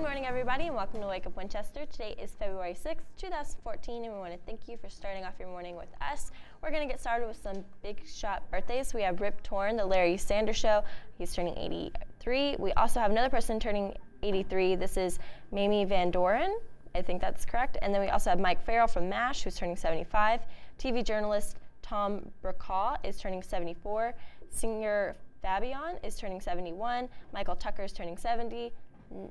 morning, everybody, and welcome to Wake Up Winchester. Today is February 6th, 2014, and we want to thank you for starting off your morning with us. We're going to get started with some big shot birthdays. We have Rip Torn, the Larry Sanders Show. He's turning 83. We also have another person turning 83. This is Mamie Van Doren. I think that's correct. And then we also have Mike Farrell from MASH, who's turning 75. TV journalist Tom Brokaw is turning 74. Singer Fabian is turning 71. Michael Tucker is turning 70.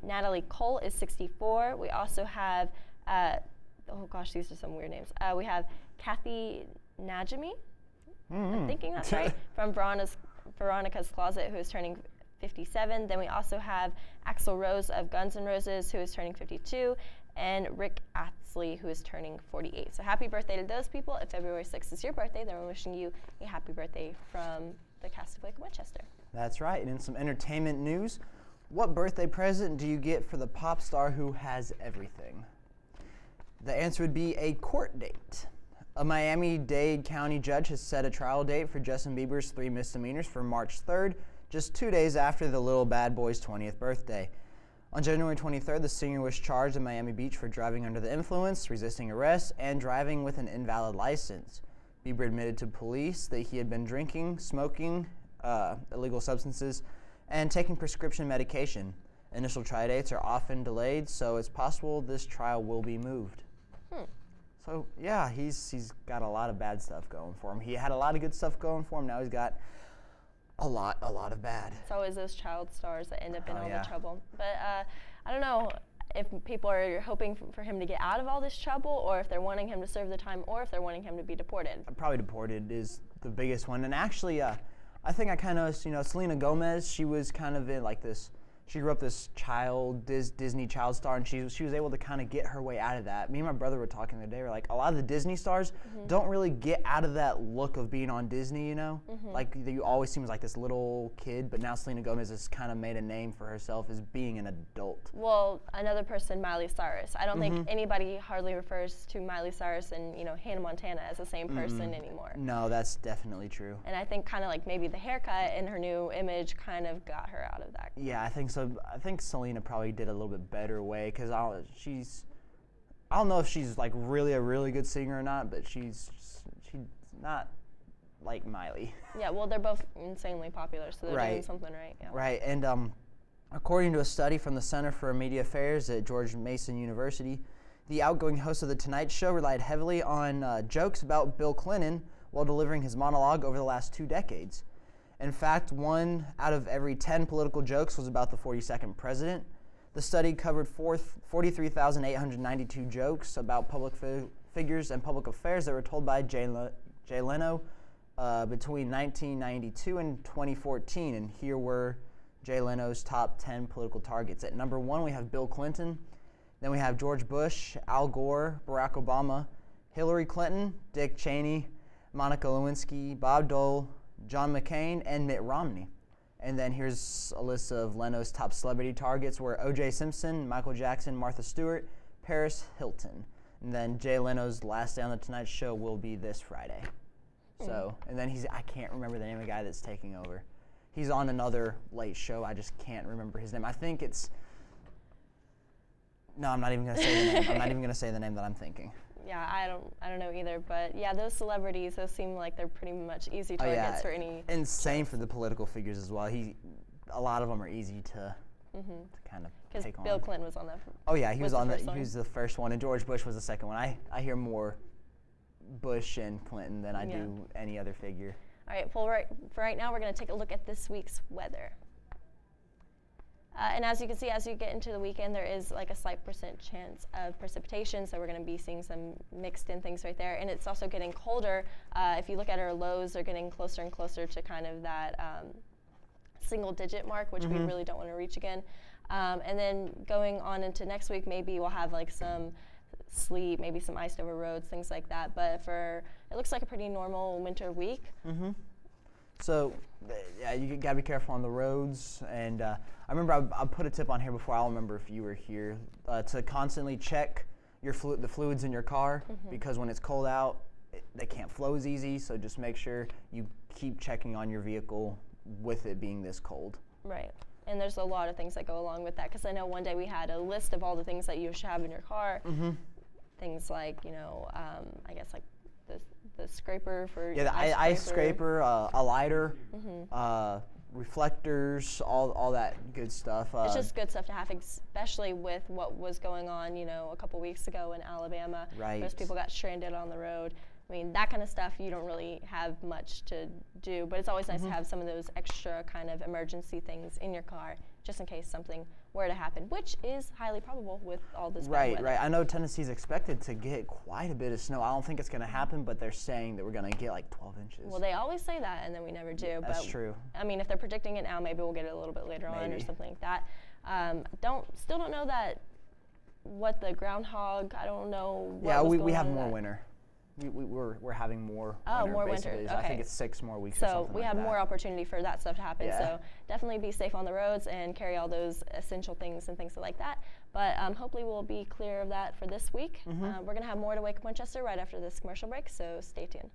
Natalie Cole is 64. We also have, oh gosh, these are some weird names. We have Kathy Najimy, I'm thinking that's right, from Veronica's Closet, who is turning 57. Then we also have Axl Rose of Guns N' Roses, who is turning 52, and Rick Astley, who is turning 48. So happy birthday to those people. If February 6th is your birthday, then we're wishing you a happy birthday from the cast of Wake Up Winchester. That's right. And in some entertainment news, what birthday present do you get for the pop star who has everything? The answer would be a court date. A Miami-Dade County judge has set a trial date for Justin Bieber's 3 misdemeanors for March 3rd, just 2 days after the little bad boy's 20th birthday. On January 23rd, the singer was charged in Miami Beach for driving under the influence, resisting arrest, and driving with an invalid license. Bieber admitted to police that he had been drinking, smoking illegal substances, and taking prescription medication. Initial trial dates are often delayed, so it's possible this trial will be moved. So yeah, he's got a lot of bad stuff going for him. He had a lot of good stuff going for him. Now he's got a lot of bad. It's always those child stars that end up in all the trouble. But I don't know if people are hoping for him to get out of all this trouble, or if they're wanting him to serve the time, or if they're wanting him to be deported. Probably deported is the biggest one. And actually, I think I kind of, Selena Gomez, she was kind of in like this, she grew up this Disney child star, and she was able to kind of get her way out of that. Me and my brother were talking the other day, we're like, a lot of the Disney stars don't really get out of that look of being on Disney, Like, you always seem like this little kid, but now Selena Gomez has kind of made a name for herself as being an adult. Well, another person, Miley Cyrus. I don't think anybody hardly refers to Miley Cyrus and, Hannah Montana as the same person anymore. No, that's definitely true. And I think kind of like maybe the haircut and her new image kind of got her out of that. Yeah, I think so. I think Selena probably did a little bit better way, because I don't know if she's like really a really good singer or not, but she's not like Miley. Yeah, well, they're both insanely popular, so they're doing something right. Yeah. Right, and according to a study from the Center for Media Affairs at George Mason University, the outgoing host of The Tonight Show relied heavily on jokes about Bill Clinton while delivering his monologue over the last 2 decades. In fact, 1 out of every 10 political jokes was about the 42nd president. The study covered 43,892 jokes about public figures and public affairs that were told by Jay Leno between 1992 and 2014. And here were Jay Leno's top 10 political targets. At number 1, we have Bill Clinton. Then we have George Bush, Al Gore, Barack Obama, Hillary Clinton, Dick Cheney, Monica Lewinsky, Bob Dole, John McCain, and Mitt Romney. And then here's a list of Leno's top celebrity targets were O.J. Simpson, Michael Jackson, Martha Stewart, Paris Hilton. And then Jay Leno's last day on The Tonight Show will be this Friday. So, and then I can't remember the name of the guy that's taking over. He's on another late show. I just can't remember his name. I think it's, no, I'm not even going to say the name. I'm not even going to say the name that I'm thinking. Yeah, I don't know either, but yeah, those celebrities, those seem like they're pretty much easy targets for any. And same for the political figures as well. A lot of them are easy to kind of take on. Because Bill Clinton was on that. Oh yeah, he was the first one, and George Bush was the second one. I hear more Bush and Clinton than I do any other figure. All right, well, for right now, we're going to take a look at this week's weather. And as you can see, as you get into the weekend, there is like a slight % chance of precipitation, so we're going to be seeing some mixed in things right there. And it's also getting colder. If you look at our lows, they're getting closer and closer to kind of that single-digit mark, which we really don't want to reach again. And then going on into next week, maybe we'll have like some sleet, maybe some iced over roads, things like that. But it looks like a pretty normal winter week. So, yeah, you gotta be careful on the roads. And I remember I put a tip on here before. I don't remember if you were here to constantly check the fluids in your car, because when it's cold out, they can't flow as easy. So just make sure you keep checking on your vehicle with it being this cold. Right. And there's a lot of things that go along with that, because I know one day we had a list of all the things that you should have in your car. Things like, I guess like the scraper for the ice scraper, a lighter, reflectors, all that good stuff. It's just good stuff to have, especially with what was going on, a couple weeks ago in Alabama. Right. Those people got stranded on the road. I mean, that kind of stuff you don't really have much to do, but it's always nice to have some of those extra kind of emergency things in your car, just in case something were to happen, which is highly probable with all this bad weather. Right. I know Tennessee's expected to get quite a bit of snow. I don't think it's going to happen, but they're saying that we're going to get like 12 inches. Well, they always say that, and then we never do. That's true. I mean, if they're predicting it now, maybe we'll get it a little bit later on or something like that. Still don't know that what the groundhog. I don't know. We have more winter. We're having more. More winter. Okay. I think it's 6 more weeks. So we have more opportunity for that stuff to happen. Yeah. So definitely be safe on the roads and carry all those essential things and things like that. But hopefully we'll be clear of that for this week. We're gonna have more to Wake Up Winchester right after this commercial break. So stay tuned.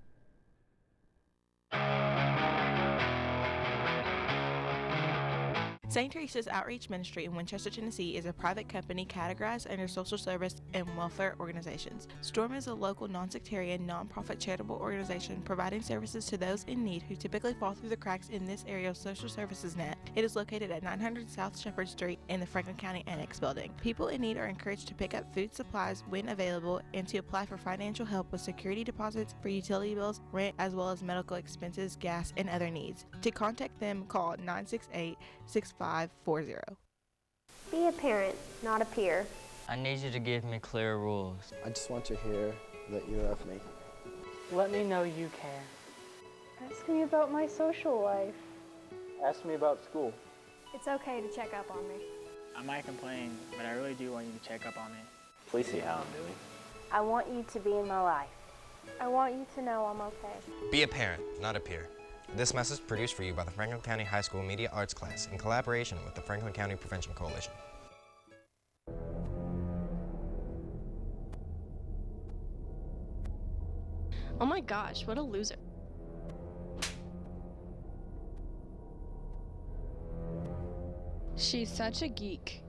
St. Teresa's Outreach Ministry in Winchester, Tennessee is a private company categorized under social service and welfare organizations. STORM is a local non-sectarian, non-profit charitable organization providing services to those in need who typically fall through the cracks in this area's social services net. It is located at 900 South Shepherd Street in the Franklin County Annex Building. People in need are encouraged to pick up food supplies when available and to apply for financial help with security deposits for utility bills, rent, as well as medical expenses, gas, and other needs. To contact them, call 968-6540. Be a parent, not a peer. I need you to give me clear rules. I just want to hear that you love me. Let me know you care. Ask me about my social life. Ask me about school. It's okay to check up on me. I might complain, but I really do want you to check up on me. Please see how I'm doing. I want you to be in my life. I want you to know I'm okay. Be a parent, not a peer. This message produced for you by the Franklin County High School Media Arts class in collaboration with the Franklin County Prevention Coalition. Oh my gosh, what a loser. She's such a geek.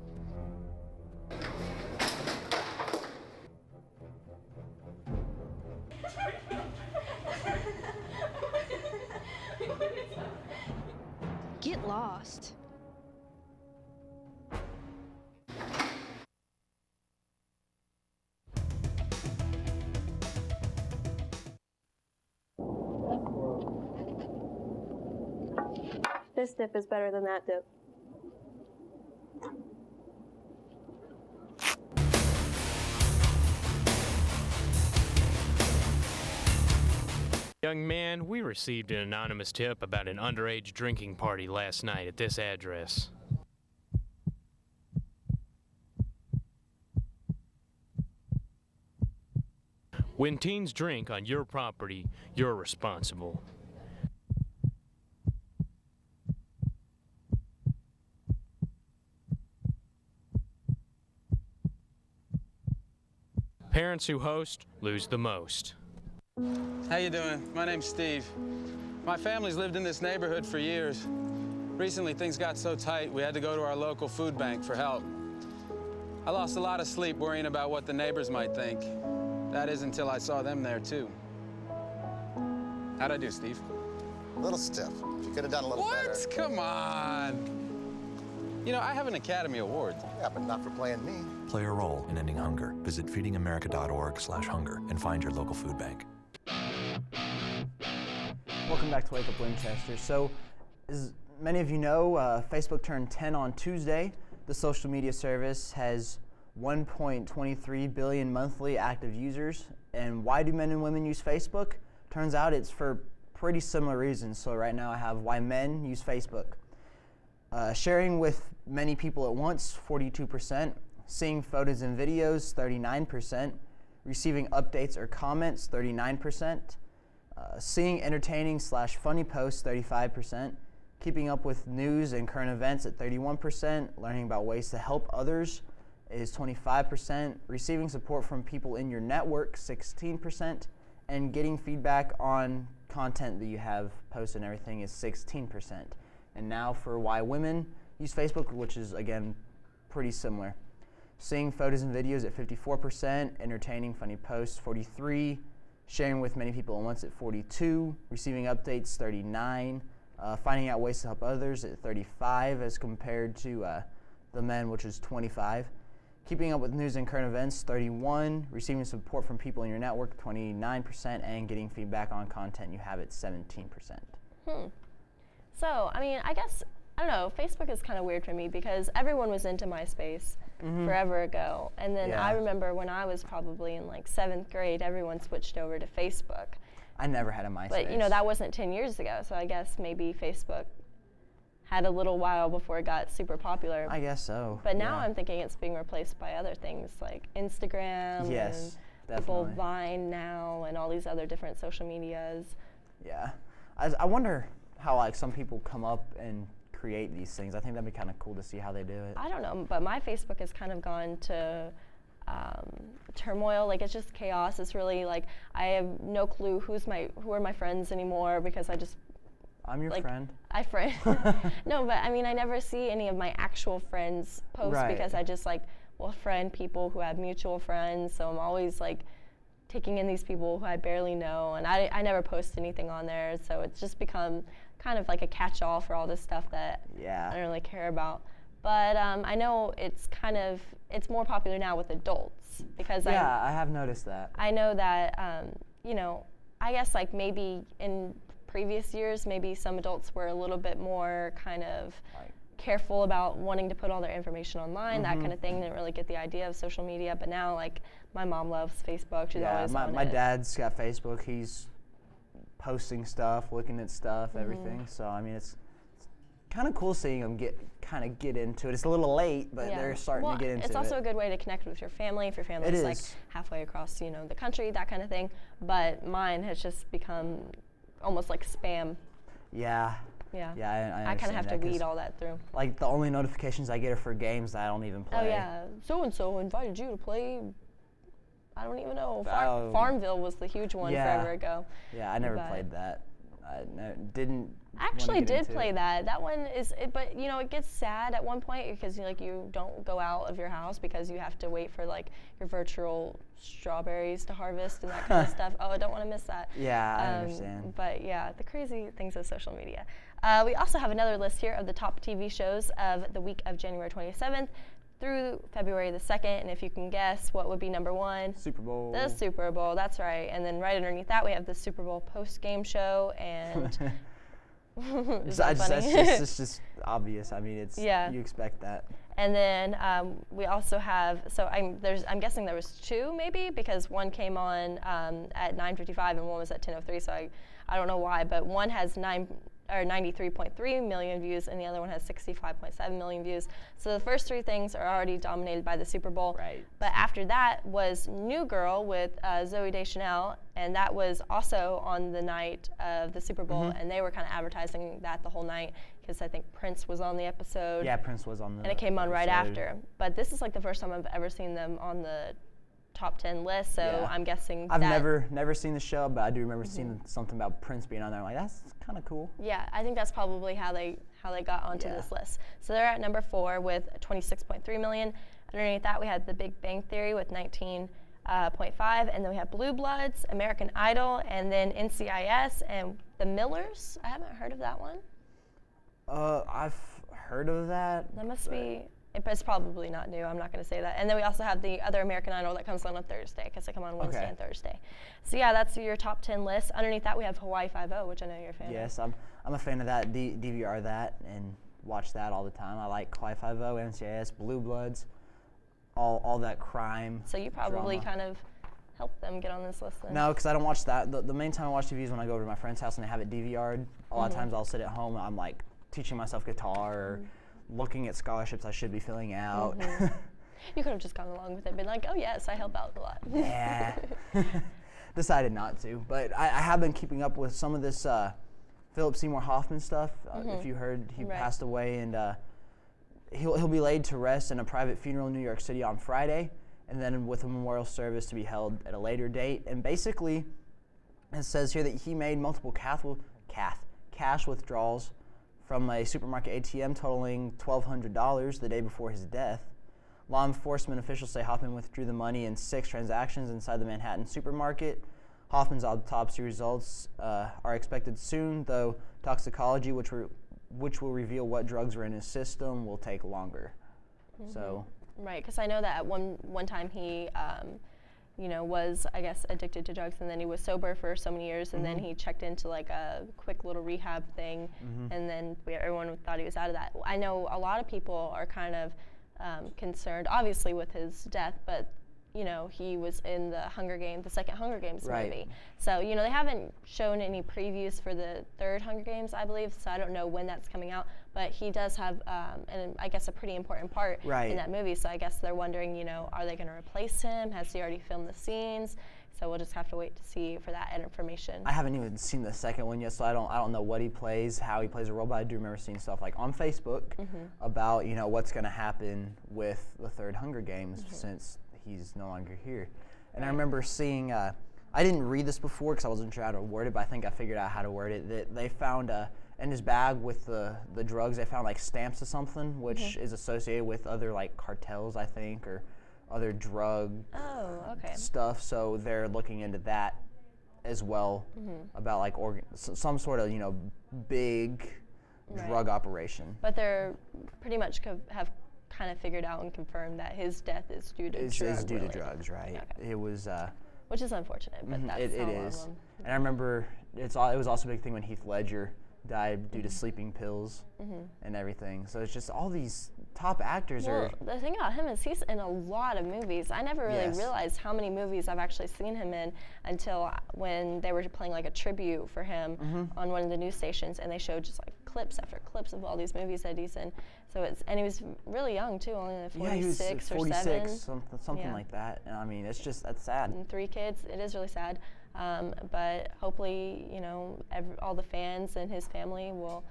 Get lost. This dip is better than that dip. Young man, we received an anonymous tip about an underage drinking party last night at this address. When teens drink on your property, you're responsible. Parents who host lose the most. How you doing? My name's Steve. My family's lived in this neighborhood for years. Recently, things got so tight, we had to go to our local food bank for help. I lost a lot of sleep worrying about what the neighbors might think. That is until I saw them there, too. How'd I do, Steve? A little stiff. You could have done a little better. What? Come on. You know, I have an Academy Award. Yeah, but not for playing me. Play a role in ending hunger. Visit feedingamerica.org/hunger and find your local food bank. Welcome back to Wake Up Winchester. So, as many of you know, Facebook turned 10 on Tuesday. The social media service has 1.23 billion monthly active users. And why do men and women use Facebook? Turns out it's for pretty similar reasons. So right now I have why men use Facebook. Sharing with many people at once, 42%. Seeing photos and videos, 39%. Receiving updates or comments, 39%. Seeing entertaining/funny posts, 35%. Keeping up with news and current events at 31%. Learning about ways to help others is 25%. Receiving support from people in your network, 16%. And getting feedback on content that you have posted and everything is 16%. And now for why women use Facebook, which is, again, pretty similar. Seeing photos and videos at 54%, entertaining funny posts 43%, sharing with many people at once at 42%, receiving updates 39%, finding out ways to help others at 35% as compared to the men, which is 25%. Keeping up with news and current events, 31%, receiving support from people in your network, 29%, and getting feedback on content you have at 17%. So, I mean, I guess, I don't know, Facebook is kind of weird for me because everyone was into MySpace forever ago. And then I remember when I was probably in like 7th grade, everyone switched over to Facebook. I never had a MySpace. But, you know, that wasn't 10 years ago, so I guess maybe Facebook had a little while before it got super popular. I guess so. But now I'm thinking it's being replaced by other things like Instagram Yes, and people Vine now and all these other different social medias. Yeah. I wonder how like some people come up and create these things. I think that'd be kind of cool to see how they do it. I don't know, but my Facebook has kind of gone to turmoil. Like it's just chaos. It's really like I have no clue who are my friends anymore because I just I'm your friend. I friend. No, but I mean, I never see any of my actual friends post because I just will friend people who have mutual friends. So I'm always like taking in these people who I barely know, and I never post anything on there. So it's just become kind of like a catch-all for all this stuff that I don't really care about. But I know it's more popular now with adults because I have noticed that. I know that you know, I guess like maybe in previous years, maybe some adults were a little bit more kind of careful about wanting to put all their information online, that kind of thing. Didn't really get the idea of social media, but now like my mom loves Facebook. She's always on my it. dad's got Facebook. He's posting stuff, looking at stuff, everything. So I mean, it's kind of cool seeing them get into it. It's a little late, but they're starting to get into it. It's also a good way to connect with your family if your family's like halfway across, you know, the country, that kind of thing. But mine has just become almost like spam. Yeah. I kind of have to weed all that through. Like the only notifications I get are for games that I don't even play. Oh yeah, so and so invited you to play. I don't even know. Farmville was the huge one forever ago. Yeah, I never played that. I didn't. Actually, did play that. That one is, but you know, it gets sad at one point because you don't go out of your house because you have to wait for like your virtual strawberries to harvest and that kind of stuff. Oh, I don't want to miss that. Yeah, I understand. But yeah, the crazy things of social media. We also have another list here of the top TV shows of the week of January 27th through February the 2nd, and if you can guess what would be number one? Super Bowl. The Super Bowl, that's right. And then right underneath that we have the Super Bowl post-game show, and is that funny? It's just obvious. I mean, you expect that. And then we also have, so I'm guessing there was two maybe, because one came on at 9:55 and one was at 10:03, so I don't know why, but one has 93.3 million views, and the other one has 65.7 million views. So the first three things are already dominated by the Super Bowl. Right. But after that was New Girl with Zooey Deschanel, and that was also on the night of the Super Bowl, and they were kind of advertising that the whole night because I think Prince was on the episode. Yeah, Prince was on the and it came on right after. But this is like the first time I've ever seen them on the top 10 list, so I'm guessing I've never seen the show, but I do remember seeing something about Prince being on there. I'm like, that's kind of cool. Yeah, I think that's probably how they got onto this list. So they're at number 4 with 26.3 million. Underneath that, we had The Big Bang Theory with 19.5, and then we have Blue Bloods, American Idol, and then NCIS and The Millers. I haven't heard of that one. I've heard of that. That must be. It's probably not new. I'm not going to say that. And then we also have the other American Idol that comes on Thursday because they come on Wednesday and Thursday. So yeah, that's your top 10 list. Underneath that, we have Hawaii Five-0, which I know you're a fan of. Yes, I'm a fan of that. DVR that and watch that all the time. I like Hawaii Five-0, NCIS, Blue Bloods, all that crime. So you probably kind of helped them get on this list then. No, because I don't watch that. The main time I watch TV is when I go over to my friend's house and they have it DVR'd. A lot of times I'll sit at home. I'm like teaching myself guitar or looking at scholarships I should be filling out. You could have just gone along with it, been like, oh yes, I help out a lot. Yeah. Decided not to, but I have been keeping up with some of this Philip Seymour Hoffman stuff. If you heard, he passed away, and he'll be laid to rest in a private funeral in New York City on Friday, and then with a memorial service to be held at a later date. And basically, it says here that he made multiple cash withdrawals from a supermarket ATM totaling $1,200 the day before his death. Law enforcement officials say Hoffman withdrew the money in 6 transactions inside the Manhattan supermarket. Hoffman's autopsy results are expected soon, though toxicology, which will reveal what drugs were in his system, will take longer. So. Right, because I know that at one time he, was, I guess, addicted to drugs, and then he was sober for so many years, and then he checked into like a quick little rehab thing, and then everyone thought he was out of that. I know a lot of people are kind of concerned, obviously, with his death, but he was in the second Hunger Games movie. So, they haven't shown any previews for the third Hunger Games, I believe, so I don't know when that's coming out, but he does have, I guess, a pretty important part in that movie, so I guess they're wondering, are they going to replace him? Has he already filmed the scenes? So we'll just have to wait to see for that information. I haven't even seen the second one yet, so I don't know what he plays, how he plays a role, but I do remember seeing stuff like on Facebook about, what's going to happen with the third Hunger Games since he's no longer here. And I remember seeing, I didn't read this before because I wasn't sure how to word it, but I think I figured out how to word it, that they found in his bag with the drugs, they found like stamps of something, which is associated with other like cartels, I think, or other drug stuff. So they're looking into that as well, about like some sort of, big drug operation. But they're pretty much have kind of figured out and confirmed that his death is due to drugs. Is due to drugs, right? Okay. It was, which is unfortunate, but that's it is. And I remember it was also a big thing when Heath Ledger died due to sleeping pills and everything. So it's just all these top actors are. The thing about him is he's in a lot of movies. I never really realized how many movies I've actually seen him in until when they were playing like a tribute for him on one of the news stations, and they showed just like clips after clips of all these movies that he's in. So and he was really young too, only like 46 or 7. Something like that. And I mean, that's sad. And 3 kids. It is really sad. But hopefully, all the fans and his family will,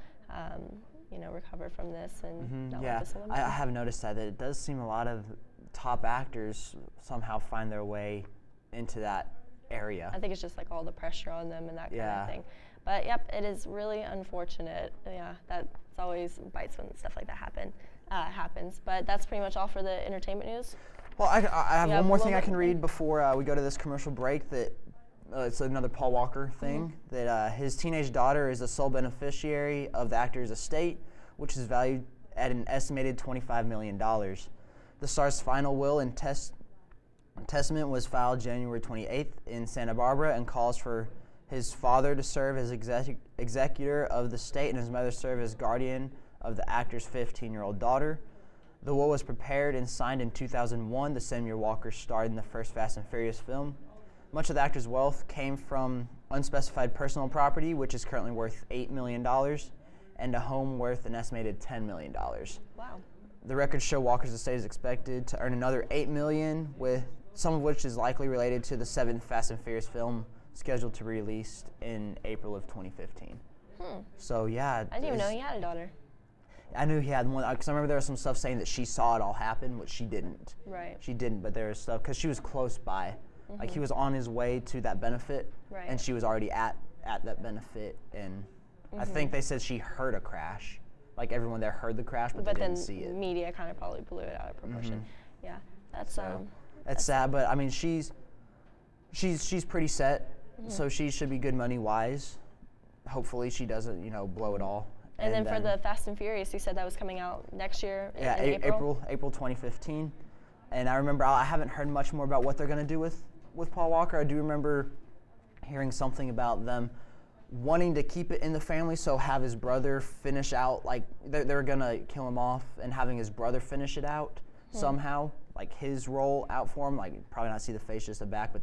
recover from this and not let this limit. I have noticed that it does seem a lot of top actors somehow find their way into that area. I think it's just like all the pressure on them and that kind of thing. But yep, it is really unfortunate. Yeah, that's always bites when stuff like that happens. But that's pretty much all for the entertainment news. Well, I have one more thing I can read before we go to this commercial break. That it's another Paul Walker thing. That his teenage daughter is the sole beneficiary of the actor's estate, which is valued at an estimated $25 million. The star's final will and testament was filed January 28th in Santa Barbara and calls for his father to serve as executor of the estate and his mother serve as guardian of the actor's 15-year-old daughter. The will was prepared and signed in 2001, the same year Walker starred in the first Fast and Furious film. Much of the actor's wealth came from unspecified personal property, which is currently worth $8 million, and a home worth an estimated $10 million. Wow. The records show Walker's estate is expected to earn another $8 million, with some of which is likely related to the 7th Fast and Furious film, scheduled to be released in April of 2015. So yeah. I didn't even know he had a daughter. I knew he had one, because I remember there was some stuff saying that she saw it all happen, which she didn't. Right. She didn't, but there was stuff, because she was close by. Like he was on his way to that benefit, and she was already at that benefit, and I think they said she heard a crash. Like everyone there heard the crash, but they didn't see it. But then media kind of probably blew it out of proportion. Yeah, that's That's sad, but I mean she's pretty set, so she should be good money wise. Hopefully she doesn't blow it all. And then for the Fast and Furious, you said that was coming out next year. Yeah, in April 2015. And I remember I haven't heard much more about what they're going to do with Paul Walker. I do remember hearing something about them wanting to keep it in the family, so have his brother finish out, like they're going to kill him off and having his brother finish it out somehow, like his role out for him, like probably not see the face, just the back, but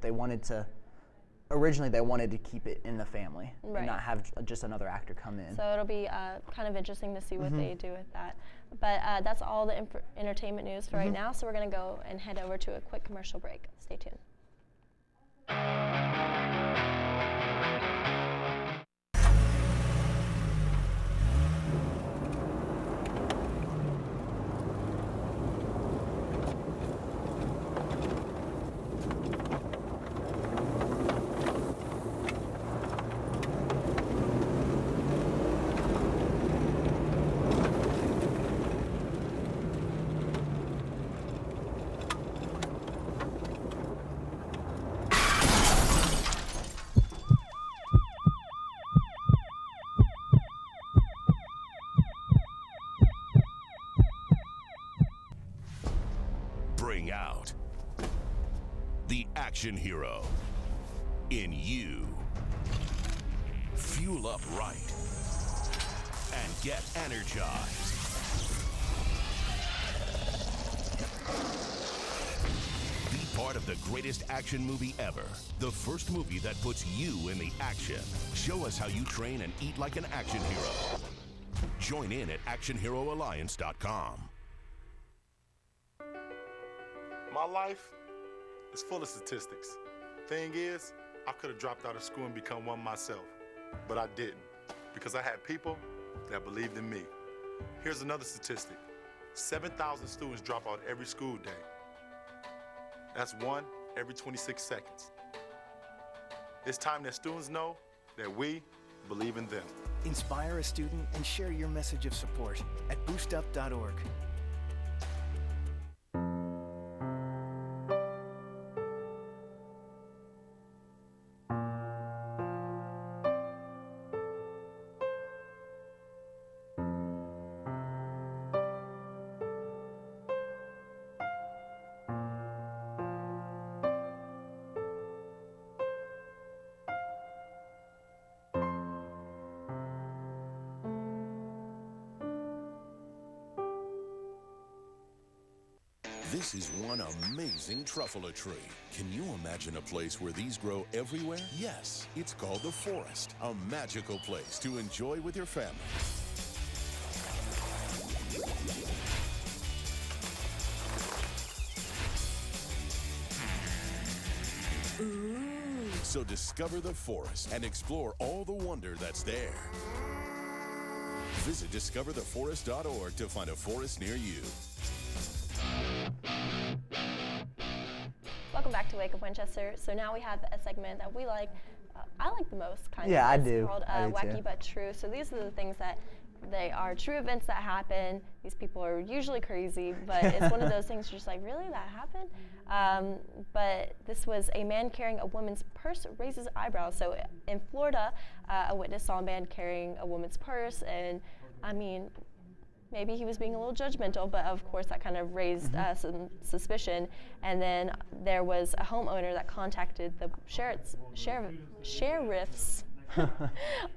originally they wanted to keep it in the family and not have just another actor come in. So it'll be kind of interesting to see what they do with that. But that's all the entertainment news for right now, so we're going to go and head over to a quick commercial break. Stay tuned. Bring out the action hero in you. Fuel up right and get energized. Be part of the greatest action movie ever. The first movie that puts you in the action. Show us how you train and eat like an action hero. Join in at actionheroalliance.com. My life is full of statistics. Thing is, I could have dropped out of school and become one myself, but I didn't because I had people that believed in me. Here's another statistic. 7,000 students drop out every school day. That's one every 26 seconds. It's time that students know that we believe in them. Inspire a student and share your message of support at boostup.org. This is one amazing truffula tree. Can you imagine a place where these grow everywhere? Yes, it's called the forest, a magical place to enjoy with your family. Ooh. So discover the forest and explore all the wonder that's there. Visit discovertheforest.org to find a forest near you. Welcome back to Wake Up Winchester. So now we have a segment that we like. I like the most, kind of. Yeah, I It's do. called I do Wacky too. But True. So these are the things that they are true events that happen. These people are usually crazy, but it's one of those things you're just like, really, that happened? But this was a man carrying a woman's purse raises eyebrows. So in Florida, a witness saw a man carrying a woman's purse, and I mean, maybe he was being a little judgmental, but of course that kind of raised some suspicion. And then there was a homeowner that contacted the sheriff's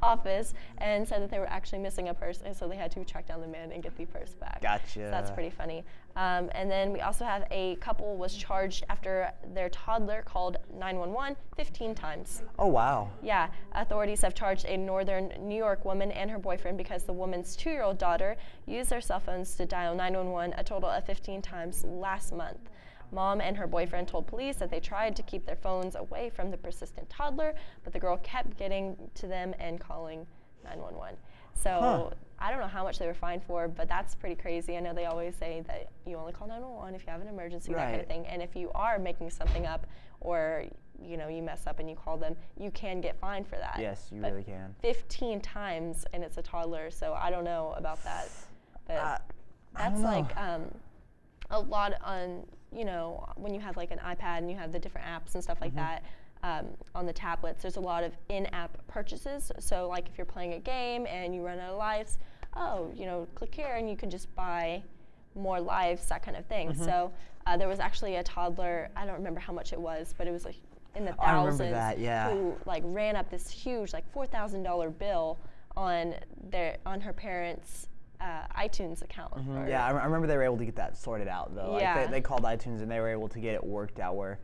office and said that they were actually missing a purse, and so they had to track down the man and get the purse back. Gotcha. So that's pretty funny. And then we also have a couple was charged after their toddler called 911 15 times. Oh, wow. Yeah, authorities have charged a northern New York woman and her boyfriend because the woman's 2-year-old daughter used their cell phones to dial 911 a total of 15 times last month. Mom and her boyfriend told police that they tried to keep their phones away from the persistent toddler, but the girl kept getting to them and calling 911. So I don't know how much they were fined for, but that's pretty crazy. I know they always say that you only call 911 if you have an emergency, that kind of thing. And if you are making something up or you mess up and you call them, you can get fined for that. Yes, you really can. 15 times, and it's a toddler, so I don't know about that. But that's like a lot on, when you have like an iPad and you have the different apps and stuff like that. On the tablets, there's a lot of in-app purchases. So like if you're playing a game and you run out of lives, click here and you can just buy more lives, that kind of thing. So there was actually a toddler, I don't remember how much it was, but it was like in the thousands, I remember that, yeah. who like ran up this huge like $4,000 bill on her parents' iTunes account. Yeah, I remember they were able to get that sorted out though. Yeah. Like they called iTunes and they were able to get it worked out where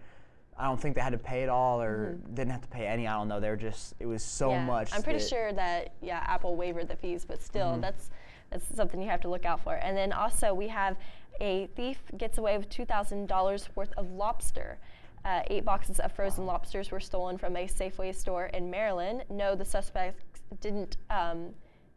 I don't think they had to pay it all or didn't have to pay any. I don't know. They were just, it was so much. I'm pretty sure that, Apple waived the fees, but still, that's something you have to look out for. And then also we have a thief gets away with $2,000 worth of lobster. 8 boxes of frozen lobsters were stolen from a Safeway store in Maryland. No, the suspects didn't,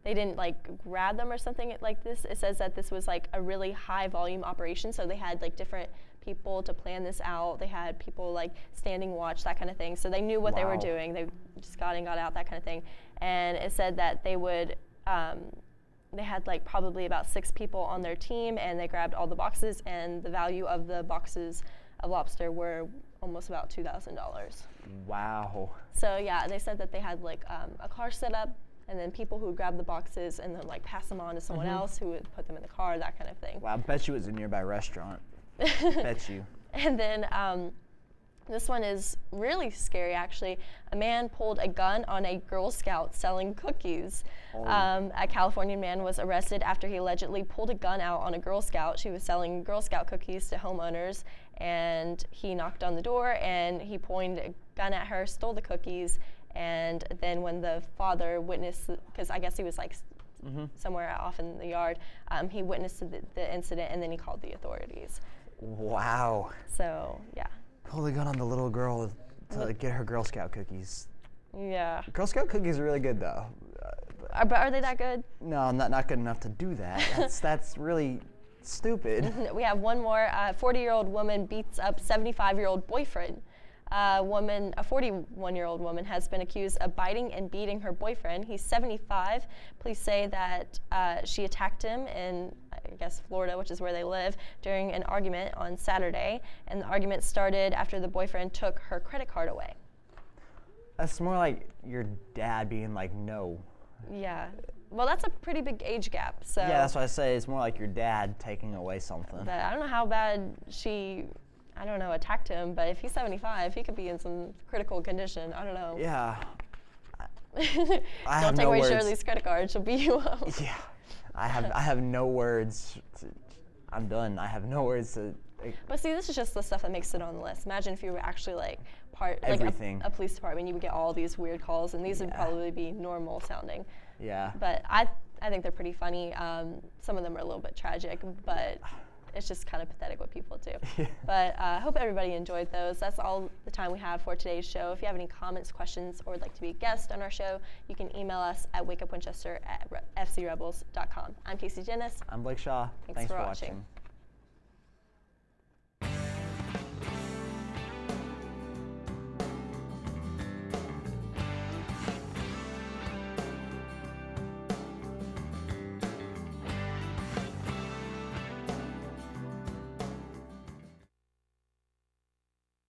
they didn't like grab them or something like this. It says that this was like a really high volume operation, so they had like different people to plan this out. They had people like standing watch, that kind of thing. So they knew what they were doing. They just got in, got out, that kind of thing. And it said that they would, they had like probably about 6 people on their team, and they grabbed all the boxes, and the value of the boxes of lobster were almost about $2,000. Wow. So yeah, they said that they had like a car set up, and then people who would grab the boxes and then like pass them on to someone else who would put them in the car, that kind of thing. Wow, I bet you it was a nearby restaurant. Bet you. And then this one is really scary, actually. A man pulled a gun on a Girl Scout selling cookies. A Californian man was arrested after he allegedly pulled a gun out on a Girl Scout. She was selling Girl Scout cookies to homeowners, and he knocked on the door, and he pointed a gun at her, stole the cookies, and then when the father witnessed, because I guess he was like somewhere off in the yard, he witnessed the incident, and then he called the authorities. Wow. So, yeah. Pull the gun on the little girl to get her Girl Scout cookies. Yeah. Girl Scout cookies are really good, though. But are they that good? No, not good enough to do that. That's really stupid. We have one more. 40-year-old woman beats up 75-year-old boyfriend. A 41-year-old woman has been accused of biting and beating her boyfriend. He's 75. Police say that she attacked him in, I guess, Florida, which is where they live, during an argument on Saturday. And the argument started after the boyfriend took her credit card away. That's more like your dad being like, no. Yeah. Well, that's a pretty big age gap. So yeah, that's what I say. It's more like your dad taking away something. But I don't know how bad she, attacked him. But if he's 75, he could be in some critical condition. I don't know. Yeah. Don't take away Shirley's credit card. She'll beat you up. Yeah. I have no words. I'm done. I have no words to. But see, this is just the stuff that makes it on the list. Imagine if you were actually everything. A police department, you would get all these weird calls, and these would probably be normal sounding. Yeah. But I think they're pretty funny. Some of them are a little bit tragic, but it's just kind of pathetic what people do. But I hope everybody enjoyed those. That's all the time we have for today's show. If you have any comments, questions, or would like to be a guest on our show, you can email us at wakeupwinchester@fcrebels.com. I'm Casey Dennis. I'm Blake Shaw. Thanks for watching.